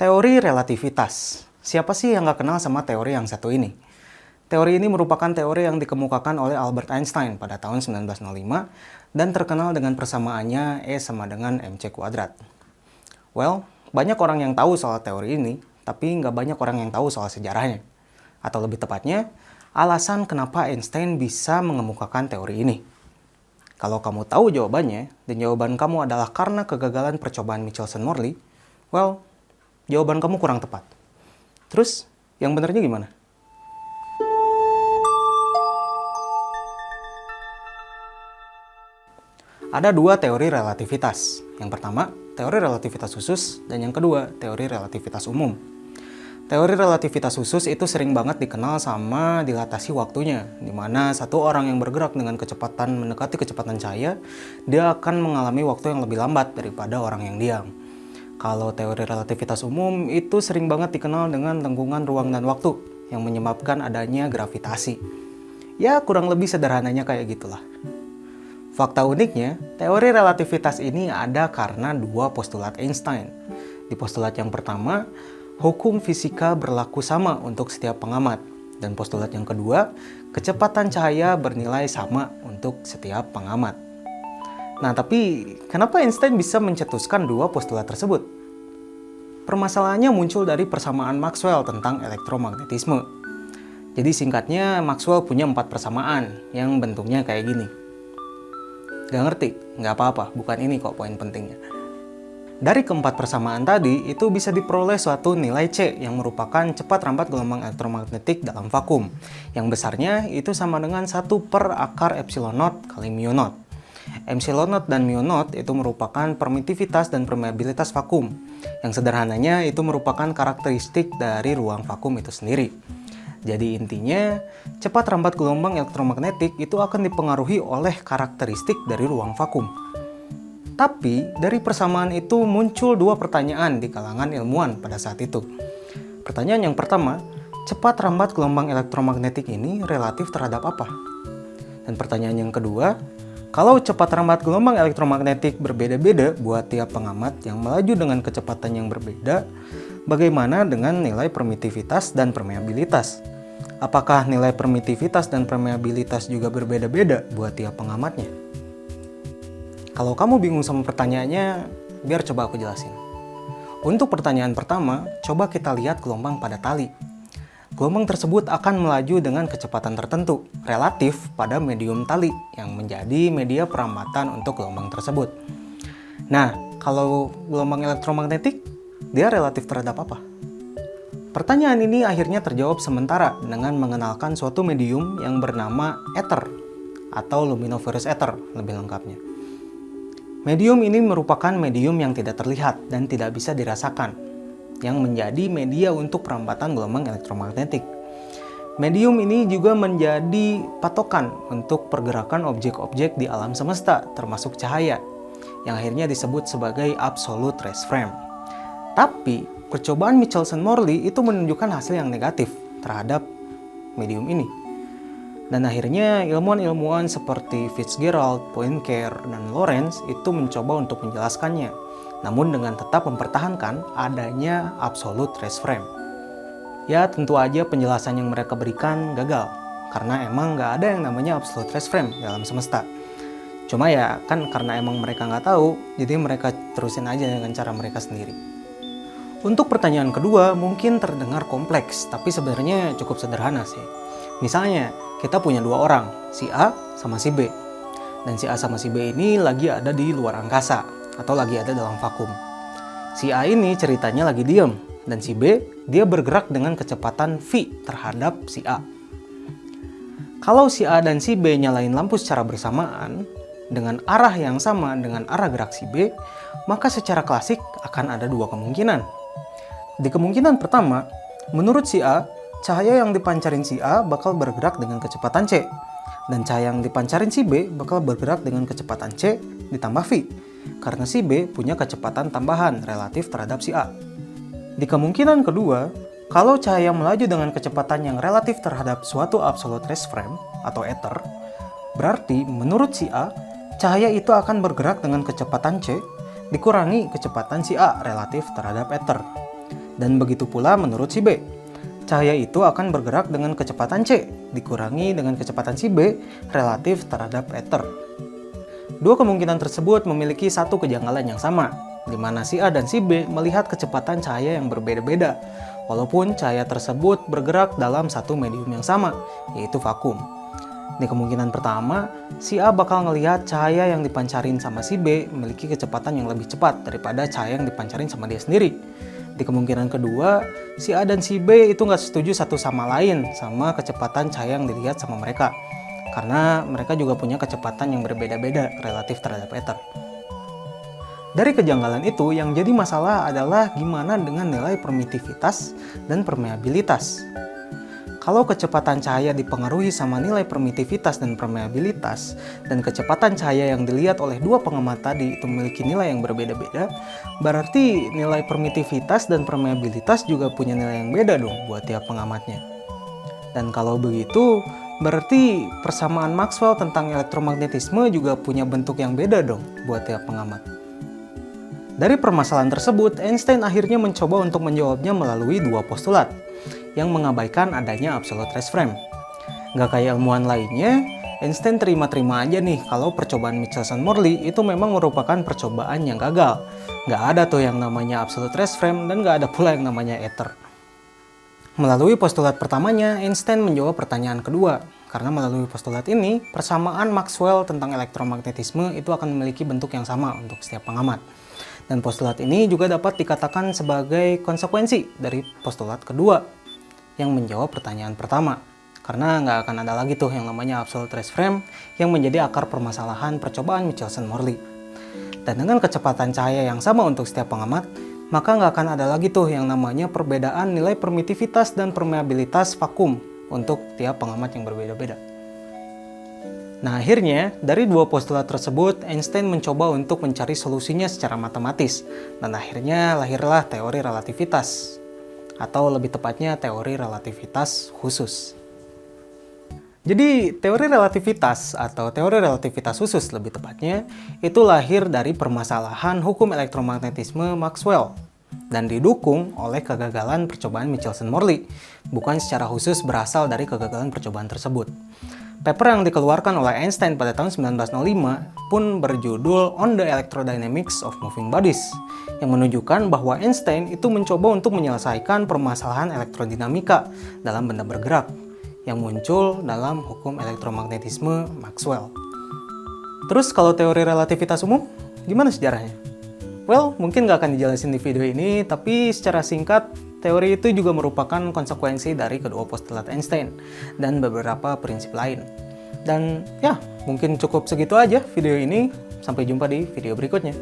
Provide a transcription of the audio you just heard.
Teori relativitas. Siapa sih yang nggak kenal sama teori yang satu ini? Teori ini merupakan teori yang dikemukakan oleh Albert Einstein pada tahun 1905 dan terkenal dengan persamaannya E sama dengan mc kuadrat. Well, banyak orang yang tahu soal teori ini, tapi nggak banyak orang yang tahu soal sejarahnya. Atau lebih tepatnya, alasan kenapa Einstein bisa mengemukakan teori ini. Kalau kamu tahu jawabannya, dan jawaban kamu adalah karena kegagalan percobaan Michelson-Morley, well, jawaban kamu kurang tepat. Terus, yang benernya gimana? Ada dua teori relativitas. Yang pertama, teori relativitas khusus, dan yang kedua, teori relativitas umum. Teori relativitas khusus itu sering banget dikenal sama dilatasi waktunya, di mana satu orang yang bergerak dengan kecepatan mendekati kecepatan cahaya, dia akan mengalami waktu yang lebih lambat daripada orang yang diam. Kalau teori relativitas umum itu sering banget dikenal dengan lengkungan ruang dan waktu yang menyebabkan adanya gravitasi. Ya, kurang lebih sederhananya kayak gitulah. Fakta uniknya, teori relativitas ini ada karena dua postulat Einstein. Di postulat yang pertama, hukum fisika berlaku sama untuk setiap pengamat. Dan postulat yang kedua, kecepatan cahaya bernilai sama untuk setiap pengamat. Nah, tapi kenapa Einstein bisa mencetuskan dua postulat tersebut? Permasalahannya muncul dari persamaan Maxwell tentang elektromagnetisme. Jadi singkatnya, Maxwell punya 4 persamaan yang bentuknya kayak gini. Gak ngerti? Gak apa-apa, bukan ini kok poin pentingnya. Dari keempat persamaan tadi, itu bisa diperoleh suatu nilai C yang merupakan cepat rampat gelombang elektromagnetik dalam vakum. Yang besarnya itu sama dengan 1 per akar epsilon naught kali mu naught. Epsilon naught dan mu naught itu merupakan permitivitas dan permeabilitas vakum. Yang sederhananya itu merupakan karakteristik dari ruang vakum itu sendiri. Jadi intinya, cepat rampat gelombang elektromagnetik itu akan dipengaruhi oleh karakteristik dari ruang vakum. Tapi, dari persamaan itu muncul dua pertanyaan di kalangan ilmuwan pada saat itu. Pertanyaan yang pertama, cepat rambat gelombang elektromagnetik ini relatif terhadap apa? Dan pertanyaan yang kedua, kalau cepat rambat gelombang elektromagnetik berbeda-beda buat tiap pengamat yang melaju dengan kecepatan yang berbeda, bagaimana dengan nilai permitivitas dan permeabilitas? Apakah nilai permitivitas dan permeabilitas juga berbeda-beda buat tiap pengamatnya? Kalau kamu bingung sama pertanyaannya, biar coba aku jelasin. Untuk pertanyaan pertama, coba kita lihat gelombang pada tali. Gelombang tersebut akan melaju dengan kecepatan tertentu, relatif pada medium tali, yang menjadi media perambatan untuk gelombang tersebut. Nah, kalau gelombang elektromagnetik, dia relatif terhadap apa? Pertanyaan ini akhirnya terjawab sementara dengan mengenalkan suatu medium yang bernama ether, atau luminiferous ether lebih lengkapnya. Medium ini merupakan medium yang tidak terlihat dan tidak bisa dirasakan, yang menjadi media untuk perambatan gelombang elektromagnetik. Medium ini juga menjadi patokan untuk pergerakan objek-objek di alam semesta, termasuk cahaya, yang akhirnya disebut sebagai absolute rest frame. Tapi, percobaan Michelson-Morley itu menunjukkan hasil yang negatif terhadap medium ini. Dan akhirnya ilmuwan-ilmuwan seperti Fitzgerald, Poincare, dan Lorentz itu mencoba untuk menjelaskannya, namun dengan tetap mempertahankan adanya absolute rest frame. Ya, tentu aja penjelasan yang mereka berikan gagal, karena emang nggak ada yang namanya absolute rest frame dalam semesta. Cuma ya, kan karena emang mereka nggak tahu, jadi mereka terusin aja dengan cara mereka sendiri. Untuk pertanyaan kedua, mungkin terdengar kompleks, tapi sebenarnya cukup sederhana sih. Misalnya, kita punya dua orang, si A sama si B. Dan si A sama si B ini lagi ada di luar angkasa, atau lagi ada dalam vakum. Si A ini ceritanya lagi diem, dan si B, dia bergerak dengan kecepatan V terhadap si A. Kalau si A dan si B nyalain lampu secara bersamaan, dengan arah yang sama dengan arah gerak si B, maka secara klasik akan ada dua kemungkinan. Di kemungkinan pertama, menurut si A, cahaya yang dipancarin si A bakal bergerak dengan kecepatan C, dan cahaya yang dipancarin si B bakal bergerak dengan kecepatan C ditambah V, karena si B punya kecepatan tambahan relatif terhadap si A. Di kemungkinan kedua, kalau cahaya melaju dengan kecepatan yang relatif terhadap suatu absolute rest frame atau ether, berarti menurut si A, cahaya itu akan bergerak dengan kecepatan C dikurangi kecepatan si A relatif terhadap ether. Dan begitu pula menurut si B. Cahaya itu akan bergerak dengan kecepatan C, dikurangi dengan kecepatan si B relatif terhadap ether. Dua kemungkinan tersebut memiliki satu kejanggalan yang sama, di mana si A dan si B melihat kecepatan cahaya yang berbeda-beda, walaupun cahaya tersebut bergerak dalam satu medium yang sama, yaitu vakum. Di kemungkinan pertama, si A bakal ngelihat cahaya yang dipancarin sama si B memiliki kecepatan yang lebih cepat daripada cahaya yang dipancarin sama dia sendiri. Di kemungkinan kedua, si A dan si B itu nggak setuju satu sama lain sama kecepatan cahaya yang dilihat sama mereka, karena mereka juga punya kecepatan yang berbeda-beda relatif terhadap ether. Dari kejanggalan itu, yang jadi masalah adalah gimana dengan nilai permitivitas dan permeabilitas. Kalau kecepatan cahaya dipengaruhi sama nilai permitivitas dan permeabilitas, dan kecepatan cahaya yang dilihat oleh dua pengamat tadi itu memiliki nilai yang berbeda-beda, berarti nilai permitivitas dan permeabilitas juga punya nilai yang beda dong buat tiap pengamatnya. Dan kalau begitu, berarti persamaan Maxwell tentang elektromagnetisme juga punya bentuk yang beda dong buat tiap pengamat. Dari permasalahan tersebut, Einstein akhirnya mencoba untuk menjawabnya melalui dua postulat yang mengabaikan adanya absolute rest frame. Nggak kayak ilmuwan lainnya, Einstein terima-terima aja nih kalau percobaan Michelson-Morley itu memang merupakan percobaan yang gagal. Nggak ada tuh yang namanya absolute rest frame dan nggak ada pula yang namanya ether. Melalui postulat pertamanya, Einstein menjawab pertanyaan kedua. Karena melalui postulat ini, persamaan Maxwell tentang elektromagnetisme itu akan memiliki bentuk yang sama untuk setiap pengamat. Dan postulat ini juga dapat dikatakan sebagai konsekuensi dari postulat kedua yang menjawab pertanyaan pertama. Karena nggak akan ada lagi tuh yang namanya absolute rest frame yang menjadi akar permasalahan percobaan Michelson-Morley. Dan dengan kecepatan cahaya yang sama untuk setiap pengamat, maka nggak akan ada lagi tuh yang namanya perbedaan nilai permitivitas dan permeabilitas vakum untuk tiap pengamat yang berbeda-beda. Nah akhirnya, dari dua postulat tersebut, Einstein mencoba untuk mencari solusinya secara matematis, dan akhirnya lahirlah teori relativitas, atau lebih tepatnya teori relativitas khusus. Jadi teori relativitas atau teori relativitas khusus lebih tepatnya itu lahir dari permasalahan hukum elektromagnetisme Maxwell dan didukung oleh kegagalan percobaan Michelson-Morley, bukan secara khusus berasal dari kegagalan percobaan tersebut. Paper yang dikeluarkan oleh Einstein pada tahun 1905 pun berjudul On the Electrodynamics of Moving Bodies, yang menunjukkan bahwa Einstein itu mencoba untuk menyelesaikan permasalahan elektrodinamika dalam benda bergerak yang muncul dalam hukum elektromagnetisme Maxwell. Terus kalau teori relativitas umum, gimana sejarahnya? Well, mungkin nggak akan dijelasin di video ini, tapi secara singkat, teori itu juga merupakan konsekuensi dari kedua postulat Einstein dan beberapa prinsip lain. Dan ya, mungkin cukup segitu aja video ini. Sampai jumpa di video berikutnya.